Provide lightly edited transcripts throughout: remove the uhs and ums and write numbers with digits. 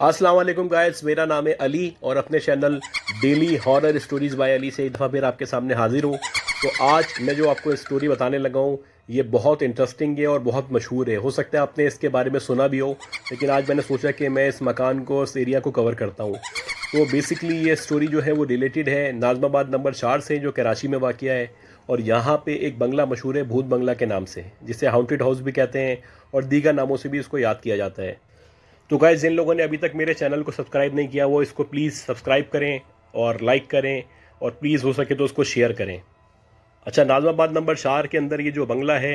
अस्सलाम वालेकुम गाइस, मेरा नाम है अली और अपने channel daily horror stories by Ali से एक दफ़ा फिर आपके सामने हाजिर हूँ। तो आज मैं जो आपको स्टोरी बताने लगा हूँ ये बहुत इंटरेस्टिंग है और बहुत मशहूर है। हो सकता है आपने इसके बारे में सुना भी हो, लेकिन आज मैंने सोचा कि मैं इस मकान को, इस एरिया को कवर करता हूँ। तो बेसिकली ये स्टोरी जो है वो रिलेटेड है नाज़िमाबाद नंबर 4 से, जो कराची में वाक़या है। और यहाँ पे एक बंगला मशहूर है भूत बंगला के नाम से, जिसे हाउंटेड हाउस भी कहते हैं और दीगर नामों से भी इसको याद किया जाता है। तो गाइस, जिन लोगों ने अभी तक मेरे चैनल को सब्सक्राइब नहीं किया वो इसको प्लीज़ सब्सक्राइब करें और लाइक करें और प्लीज़ हो सके तो उसको शेयर करें। अच्छा, नाज़िमाबाद नंबर 4 के अंदर ये जो बंगला है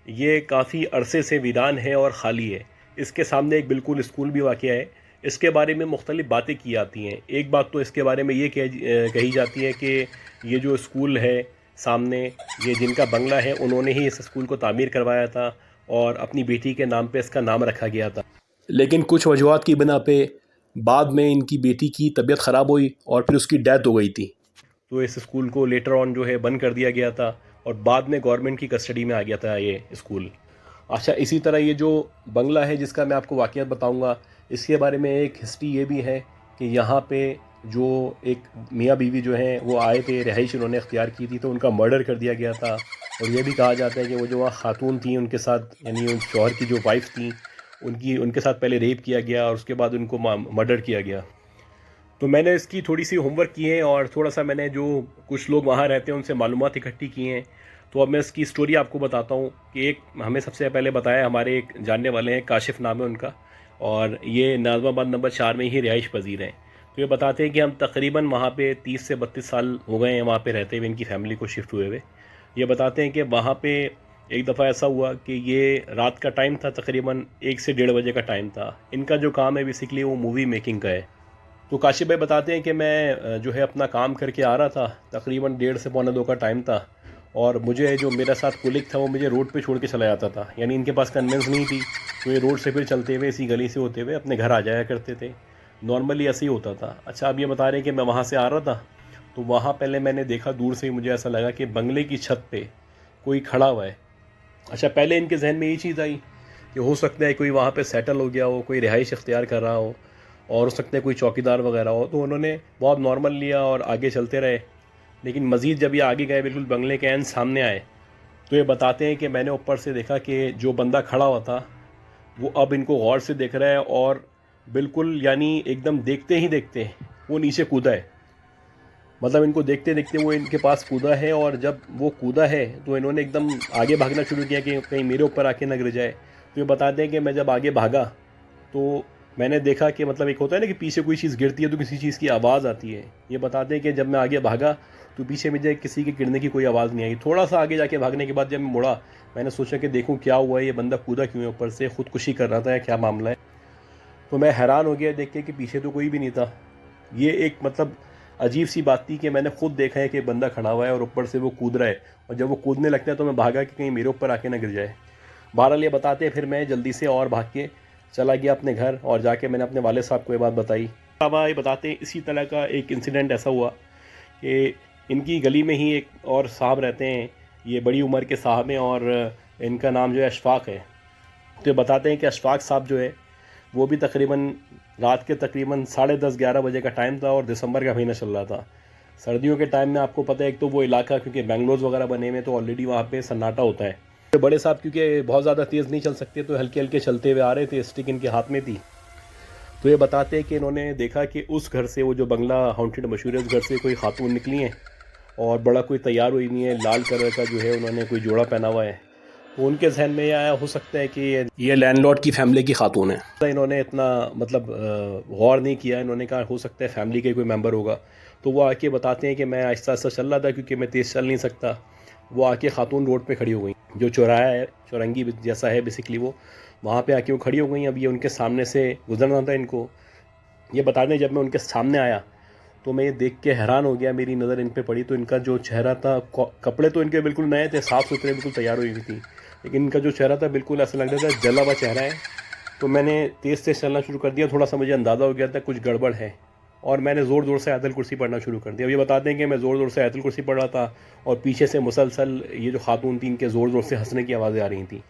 ये काफ़ी अरसे से वीरान है और ख़ाली है। इसके सामने एक बिल्कुल स्कूल भी वाक़ है। इसके बारे में मुख्तलिफ़ बातें की जाती हैं। एक बात तो इसके बारे में ये कही जाती है कि ये जो स्कूल है सामने, ये जिनका बंगला है उन्होंने ही इस स्कूल को तामीर करवाया था और अपनी बेटी के नाम पे इसका नाम रखा गया था। लेकिन कुछ वजूहत की बिना पे बाद में इनकी बेटी की तबीयत ख़राब हुई और फिर उसकी डेथ हो गई थी। तो इस स्कूल को लेटर ऑन जो है बंद कर दिया गया था और बाद में गवर्नमेंट की कस्टडी में आ गया था ये स्कूल। अच्छा, इसी तरह ये जो बंगला है जिसका मैं आपको वाक़ियत बताऊंगा, इसके बारे में एक हिस्ट्री ये भी है कि यहाँ पे जो एक मियाँ बीवी जो हैं वो आए थे, रिहाइश उन्होंने अख्तियार की थी, तो उनका मर्डर कर दिया गया था। और ये भी कहा जाता है कि वो जो वहाँ खातून थी उनके साथ, यानी उन शौहर की जो वाइफ थी, उनके साथ पहले रेप किया गया और उसके बाद उनको मर्डर किया गया। तो मैंने इसकी थोड़ी सी होमवर्क की है और थोड़ा सा मैंने जो कुछ लोग वहाँ रहते हैं उनसे मालूमात इकट्ठी की हैं। तो अब मैं इसकी स्टोरी आपको बताता हूँ कि एक हमें सबसे पहले बताया, हमारे एक जानने वाले हैं, काशिफ नाम है उनका, और ये नाज़िमाबाद नंबर 4 में ही रिहाइश पजीर हैं। तो ये बताते हैं कि हम तकरीबन वहाँ पे 30 से 32 साल हो गए हैं वहाँ पे रहते हुए, इनकी फैमिली को शिफ्ट हुए हुए। ये बताते हैं कि वहाँ पे एक दफ़ा ऐसा हुआ कि ये रात का टाइम था, तकरीबन 1 से 1:30 बजे का टाइम था। इनका जो काम है बेसिकली वो मूवी मेकिंग का है। तो काशिफ भाई बताते हैं कि मैं जो है अपना काम करके आ रहा था, तकरीबन 1:30 से पौने 2 का टाइम था, और मुझे जो मेरा साथ कुलिक था वो मुझे रोड पे छोड़ के चला जाता था। यानी इनके पास कन्वेंस नहीं थी, तो ये रोड से फिर चलते हुए इसी गली से होते हुए अपने घर आ जाया करते थे। नॉर्मली ऐसे ही होता था। अच्छा, अब ये बता रहे हैं कि मैं वहाँ से आ रहा था, तो वहाँ पहले मैंने देखा दूर से ही, मुझे ऐसा लगा कि बंगले की छत पे कोई खड़ा हुआ है। अच्छा, पहले इनके जहन में ये चीज़ आई कि हो सकता है कोई वहाँ पे सेटल हो गया हो, कोई रिहाइश इख्तियार कर रहा हो, और हो सकता है कोई चौकीदार वगैरह हो। तो उन्होंने बहुत नॉर्मल लिया और आगे चलते रहे। लेकिन मज़ीद जब ये आगे गए, बिल्कुल बंगले के एन सामने आए, तो ये बताते हैं कि मैंने ऊपर से देखा कि जो बंदा खड़ा हुआ था वो अब इनको गौर से देख रहा है और बिल्कुल, यानी एकदम देखते ही देखते वो नीचे कूदा है। मतलब इनको देखते देखते वो इनके पास कूदा है, और जब वो कूदा है तो इन्होंने एकदम आगे भागना शुरू किया कि कहीं मेरे ऊपर आके न गिर जाए। तो ये बताते हैं कि मैं जब आगे भागा तो मैंने देखा कि, मतलब एक होता है ना कि पीछे कोई चीज़ गिरती है तो किसी चीज़ की आवाज़ आती है। ये बताते हैं कि जब मैं आगे भागा तो पीछे मुझे किसी के गिरने की कोई आवाज़ नहीं आई। थोड़ा सा आगे जाके भागने के बाद जब मैं मुड़ा, मैंने सोचा कि देखूँ क्या हुआ है, ये बंदा कूदा क्यों है ऊपर से, ख़ुदकुशी कर रहा था या क्या मामला है। तो मैं हैरान हो गया देख के कि पीछे तो कोई भी नहीं था। ये एक, मतलब अजीब सी बात थी कि मैंने खुद देखा है कि बंदा खड़ा हुआ है और ऊपर से वो कूद रहा है, और जब वो कूदने लगता है तो मैं भागा कि कहीं मेरे ऊपर आके ना गिर जाए। बहरहाल ये बताते हैं फिर मैं जल्दी से और भाग के चला गया अपने घर, और जाके मैंने अपने वाले साहब को ये बात बताई। अब ये बताते हैं इसी तरह का एक इंसिडेंट ऐसा हुआ कि इनकी गली में ही एक और साहब रहते हैं, ये बड़ी उम्र के साहब हैं और इनका नाम जो है अशफाक है। तो ये बताते हैं कि अशफाक साहब जो है वो भी तकरीबन रात के तकरीबन 10:30-11 बजे का टाइम था और दिसंबर का महीना चल रहा था। सर्दियों के टाइम में आपको पता है, एक तो वो इलाका क्योंकि बेंगलोर वगैरह बने हुए तो ऑलरेडी वहाँ पे सन्नाटा होता है। तो बड़े साहब क्योंकि बहुत ज़्यादा तेज़ नहीं चल सकते तो हल्के हल्के चलते हुए आ रहे थे, स्टिक इनके हाथ में थी। तो ये बताते हैं कि इन्होंने देखा कि उस घर से, वो जो बंगला हाउंटेड मशहूर है, उस घर से कोई खातून निकली हैं और बड़ा कोई तैयार हुई नहीं है, लाल कलर का जो है उन्होंने कोई जोड़ा पहना हुआ है। तो उनके जहन में ये आया, हो सकता है कि ये लैंडलॉर्ड की फैमिली की खातून है। तो इन्होंने इतना, मतलब गौर नहीं किया। इन्होंने कहा हो सकता है फैमिली का कोई मेंबर होगा। तो वो आके बताते हैं कि मैं आहिस्ता आहिस्ता चल रहा था क्योंकि मैं तेज़ चल नहीं सकता। वो आके खातून रोड पे खड़ी हो गई, जो चौराहा है, चौरंगी जैसा है बेसिकली, वो वहाँ पे आके वो खड़ी हो गई। अब ये उनके सामने से गुजरना था इनको। ये बता दें, जब मैं उनके सामने आया तो मैं ये देख के हैरान हो गया, मेरी नज़र इन पे पड़ी तो इनका जो चेहरा था, कपड़े तो इनके बिल्कुल नए थे, साफ़ सुथरे, बिल्कुल तैयार हुई हुई थी, लेकिन इनका जो चेहरा था बिल्कुल ऐसा लग रहा था जला हुआ चेहरा है। तो मैंने तेज़ तेज़ चलना शुरू कर दिया। थोड़ा सा मुझे अंदाज़ा हो गया था कुछ गड़बड़ है, और मैंने ज़ोर ज़ोर से आयतल कुर्सी पढ़ना शुरू कर दिया। अब ये बताते हैं कि मैं ज़ोर ज़ोर से आयतल कुर्सी पढ़ रहा था और पीछे से मुसलसल ये जो खातून थी इनके ज़ोर ज़ोर से हंसने की आवाज़ें आ रही थी।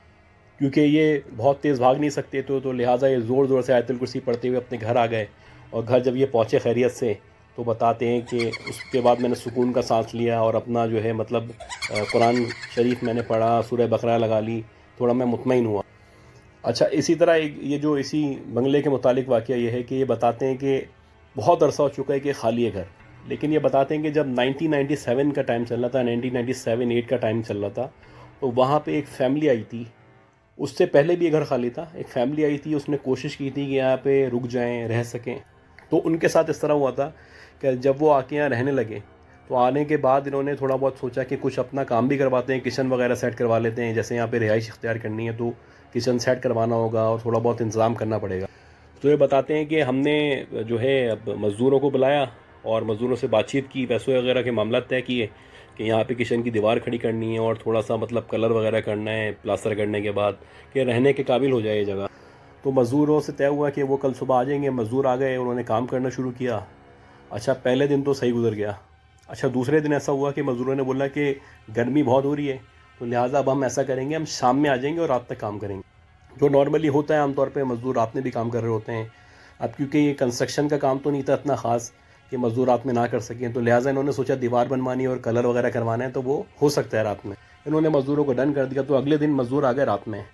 क्योंकि ये बहुत तेज़ भाग नहीं सकते तो लिहाजा ये ज़ोर ज़ोर से आयतुल कुर्सी पढ़ते हुए अपने घर आ गए। और घर जब ये पहुँचे खैरियत से, तो बताते हैं कि उसके बाद मैंने सुकून का सांस लिया और अपना जो है मतलब कुरान शरीफ मैंने पढ़ा, सूरह बकरा लगा ली, थोड़ा मैं मुतमईन हुआ। अच्छा, इसी तरह एक ये जो इसी बंगले के मुतालिक वाक़या ये है कि ये बताते हैं कि बहुत अरसा हो चुका है कि खाली है घर, लेकिन ये बताते हैं कि जब 1997 का टाइम चल रहा था, 1997-8 का टाइम चल रहा था, तो वहाँ पे एक फ़ैमिली आई थी। उससे पहले भी ये घर खाली था। एक फ़ैमिली आई थी, उसने कोशिश की थी कि यहाँ पे रुक जाएं, रह सकें। तो उनके साथ इस तरह हुआ था कि जब वो आके यहाँ रहने लगे, तो आने के बाद इन्होंने थोड़ा बहुत सोचा कि कुछ अपना काम भी करवाते हैं, किचन वगैरह सेट करवा लेते हैं। जैसे यहाँ पे रिहाइश इख्तियार करनी है तो किचन सेट करवाना होगा और थोड़ा बहुत इंतज़ाम करना पड़ेगा। तो ये बताते हैं कि हमने जो है अब मज़दूरों को बुलाया और मज़दूरों से बातचीत की, पैसों वगैरह के मामला तय किए कि यहाँ पे किचन की दीवार खड़ी करनी है और थोड़ा सा मतलब कलर वगैरह करना है प्लास्टर करने के बाद, कि रहने के काबिल हो जाए ये जगह। तो मज़दूरों से तय हुआ कि वो कल सुबह आ जाएंगे। मज़दूर आ गए, उन्होंने काम करना शुरू किया। अच्छा, पहले दिन तो सही गुजर गया। अच्छा, दूसरे दिन ऐसा हुआ कि मज़दूरों ने बोला कि गर्मी बहुत हो रही है, तो लिहाजा अब हम ऐसा करेंगे, हम शाम में आ जाएंगे और रात तक काम करेंगे। जो नॉर्मली होता है आमतौर पे, मज़दूर रात में भी काम कर रहे होते हैं। अब क्योंकि ये कंस्ट्रक्शन का काम तो नहीं था इतना ख़ास कि मज़दूर रात में ना कर सकें, तो लिहाजा इन्होंने सोचा दीवार बनवानी और कलर वगैरह करवाना है तो वो हो सकता है रात में। इन्होंने मज़दूरों को डन कर दिया। तो अगले दिन मज़दूर आ गए रात में।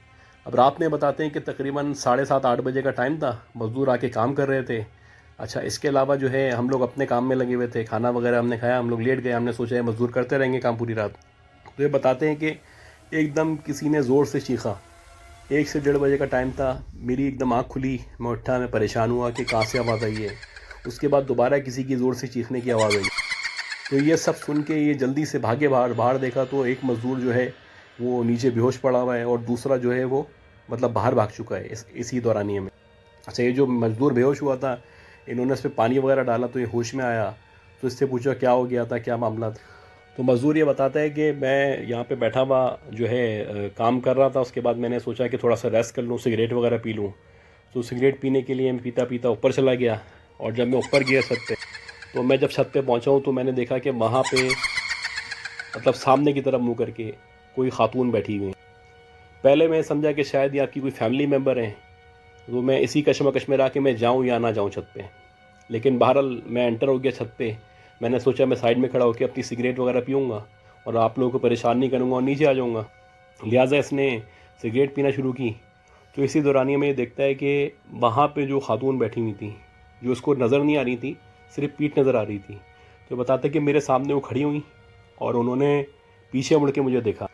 अब रात में बताते हैं कि तकरीबन 7:30-8 बजे का टाइम था। मज़दूर आके काम कर रहे थे। अच्छा, इसके अलावा जो है हम लोग अपने काम में लगे हुए थे। खाना वगैरह हमने खाया, हम लोग लेट गए। हमने सोचा है मज़दूर करते रहेंगे काम पूरी रात। तो ये बताते हैं कि एकदम किसी ने ज़ोर से चीखा। 1 से 1:30 बजे का टाइम था। मेरी एकदम आँख खुली, मैं उठा, मैं परेशान हुआ कि कहाँ से आवाज़ आई है। उसके बाद दोबारा किसी की ज़ोर से चीखने की आवाज़ आई। तो ये सब सुन के ये जल्दी से भागे बाहर। बाहर देखा तो एक मज़दूर जो है वो नीचे बेहोश पड़ा हुआ है और दूसरा जो है वो मतलब बाहर भाग चुका है इसी दौरानिए में। अच्छा, ये जो मज़दूर बेहोश हुआ था, इन्होंने इस पर पानी वगैरह डाला तो ये होश में आया। तो इससे पूछा क्या हो गया था, क्या मामला था। तो मज़दूर ये बताता है कि मैं यहाँ पे बैठा हुआ जो है काम कर रहा था। उसके बाद मैंने सोचा कि थोड़ा सा रेस्ट कर लूँ, सिगरेट वगैरह पी लूँ। तो सिगरेट पीने के लिए मैं पीता पीता ऊपर चला गया। और जब मैं ऊपर गया छत पे, तो मैं जब छत पे पहुँचा हूँ तो मैंने देखा कि वहाँ पे मतलब सामने की तरफ मुँह करके कोई खातून बैठी हुई है। पहले मैं समझा कि शायद ये आपकी कोई फैमिली मेम्बर हैं। तो मैं इसी कशमकश में रहा कि मैं जाऊँ या ना जाऊँ छत पे। लेकिन बहरहाल मैं एंटर हो गया छत पे। मैंने सोचा मैं साइड में खड़ा होकर अपनी सिगरेट वगैरह पीऊँगा और आप लोगों को परेशान नहीं करूँगा और नीचे आ जाऊँगा। लिहाजा इसने सिगरेट पीना शुरू की। तो इसी दौरानिए में ये देखता है कि वहाँ पे जो खातून बैठी हुई थी, जो उसको नज़र नहीं आ रही थी, सिर्फ पीठ नज़र आ रही थी। तो बताते कि मेरे सामने वो खड़ी हुई और उन्होंने पीछे मुड़ के मुझे देखा।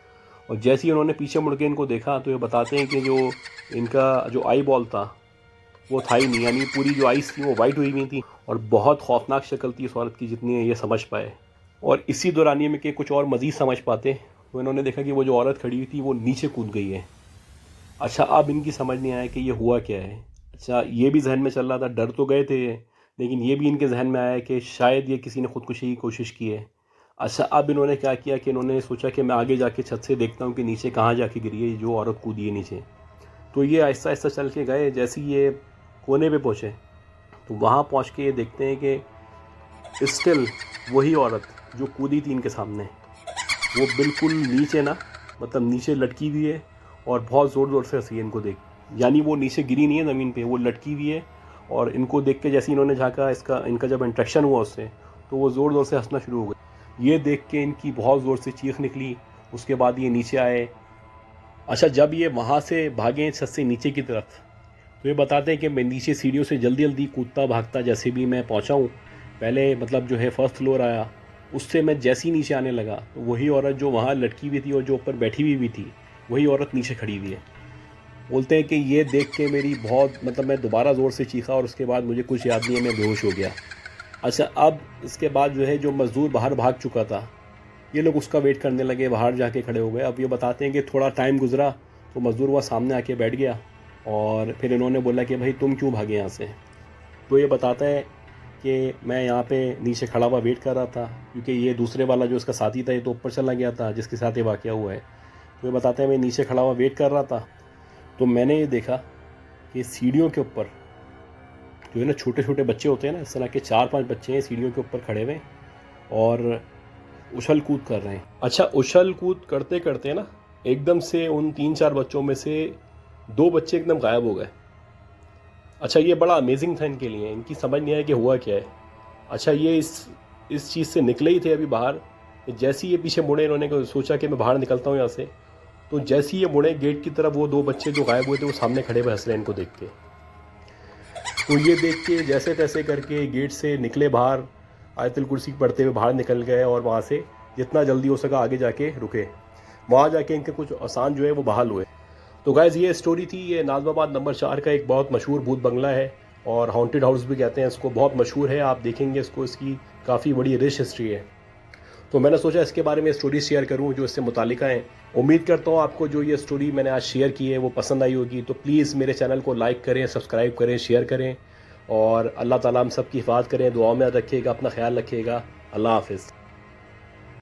और जैसे ही उन्होंने पीछे मुड़ के इनको देखा, तो ये बताते हैं कि जो इनका जो आई बॉल था वो था ही नहीं, यानी पूरी जो आइज़ थी वो वाइट हुई हुई थी और बहुत खौफनाक शक्ल थी इस औरत की, जितनी ये समझ पाए। और इसी दौरानिए में कि कुछ और मज़ीद समझ पाते, तो इन्होंने देखा कि वो जो औरत खड़ी हुई थी वो नीचे कूद गई है। अच्छा, अब इनकी समझ नहीं आया कि ये हुआ क्या है। अच्छा, ये भी जहन में चल रहा था, डर तो गए थे ये, लेकिन ये भी इनके जहन में आया कि शायद ये किसी ने ख़ुदकुशी की कोशिश की है। अच्छा, अब इन्होंने क्या किया कि इन्होंने सोचा कि मैं आगे जाके छत से देखता हूँ कि नीचे कहाँ जाके गिरी है जो औरत कूदी है नीचे। तो ये आहिस्ता आहिस्ता चल के गए। जैसे ही ये कोने पे पहुँचे, तो वहाँ पहुँच के ये देखते हैं कि स्टिल वही औरत जो कूदी थी इनके सामने, वो बिल्कुल नीचे ना, मतलब नीचे लटकी हुई है और बहुत ज़ोर ज़ोर से हंसी है इनको देख। यानी वो नीचे गिरी नहीं है ज़मीन पे, वो लटकी हुई है। और इनको देख के जैसे इन्होंने झाँका, इनका जब इंट्रैक्शन हुआ उससे, तो वो ज़ोर ज़ोर से हंसना शुरू हो गए। ये देख के इनकी बहुत ज़ोर से चीख निकली। उसके बाद ये नीचे आए। अच्छा, जब ये वहाँ से भागे छत से नीचे की तरफ, तो ये बताते हैं कि मैं नीचे सीढ़ियों से जल्दी जल्दी कूदता भागता जैसे भी मैं पहुँचा हूँ। पहले मतलब जो है फर्स्ट फ्लोर आया, उससे मैं जैसे ही नीचे आने लगा, तो वही औरत जो वहाँ लटकी हुई थी और जो ऊपर बैठी हुई भी थी, वही औरत नीचे खड़ी हुई है। बोलते हैं कि ये देख के मेरी बहुत मतलब मैं दोबारा ज़ोर से चीखा और उसके बाद मुझे कुछ याद नहीं है, मैं बेहोश हो गया। अच्छा, अब इसके बाद जो है जो मज़दूर बाहर भाग चुका था, ये लोग उसका वेट करने लगे, बाहर जाके खड़े हो गए। अब ये बताते हैं कि थोड़ा टाइम गुजरा तो मज़दूर वहाँ सामने आके बैठ गया और फिर इन्होंने बोला कि भाई तुम क्यों भागे यहाँ से। तो ये बताता है कि मैं यहाँ पे नीचे खड़ा हुआ वेट कर रहा था, क्योंकि ये दूसरे वाला जो इसका साथी था ये तो ऊपर चला गया था जिसके साथ ये वाक़या हुआ है। तो ये बताते हैं मैं नीचे खड़ा हुआ वेट कर रहा था, तो मैंने ये देखा कि सीढ़ियों के ऊपर जो है ना छोटे छोटे बच्चे होते हैं ना, इस तरह के 4-5 बच्चे हैं सीढ़ियों के ऊपर खड़े हुए और उछल कूद कर रहे हैं। अच्छा, उछल कूद करते करते ना एकदम से उन 3-4 बच्चों में से 2 बच्चे एकदम गायब हो गए। अच्छा, ये बड़ा अमेजिंग था इनके लिए, इनकी समझ नहीं आया कि हुआ क्या है। अच्छा, ये इस चीज़ से निकले ही थे अभी बाहर, जैसे ही ये पीछे मुड़े, इन्होंने सोचा कि मैं बाहर निकलता हूँ यहाँ से, तो जैसे ही ये मुड़े गेट की तरफ, वो 2 बच्चे जो गायब हुए थे वो सामने खड़े हुए हंस रहे हैं इनको देख के। तो ये देख के जैसे तैसे करके गेट से निकले बाहर, आयतुल कुर्सी पढ़ते हुए बाहर निकल गए और वहाँ से जितना जल्दी हो सका आगे जाके रुके। वहाँ जाके इनके कुछ आसान जो है वो बहाल हुए। तो गाइज़, ये स्टोरी थी। ये नाज़िमाबाद नंबर 4 का एक बहुत मशहूर भूत बंगला है और हॉन्टेड हाउस भी कहते हैं इसको, बहुत मशहूर है। आप देखेंगे इसको, इसकी काफ़ी बड़ी रिच हिस्ट्री है। तो मैंने सोचा इसके बारे में स्टोरी शेयर करूं जो इससे मुतालिका हैं। उम्मीद करता हूं आपको जो ये स्टोरी मैंने आज शेयर की है वो पसंद आई होगी। तो प्लीज़ मेरे चैनल को लाइक करें, सब्सक्राइब करें, शेयर करें और अल्लाह ताला हम सब की हिफाज़त करें। दुआओं में रखिएगा, अपना ख्याल रखिएगा। अल्लाह हाफ़िज़।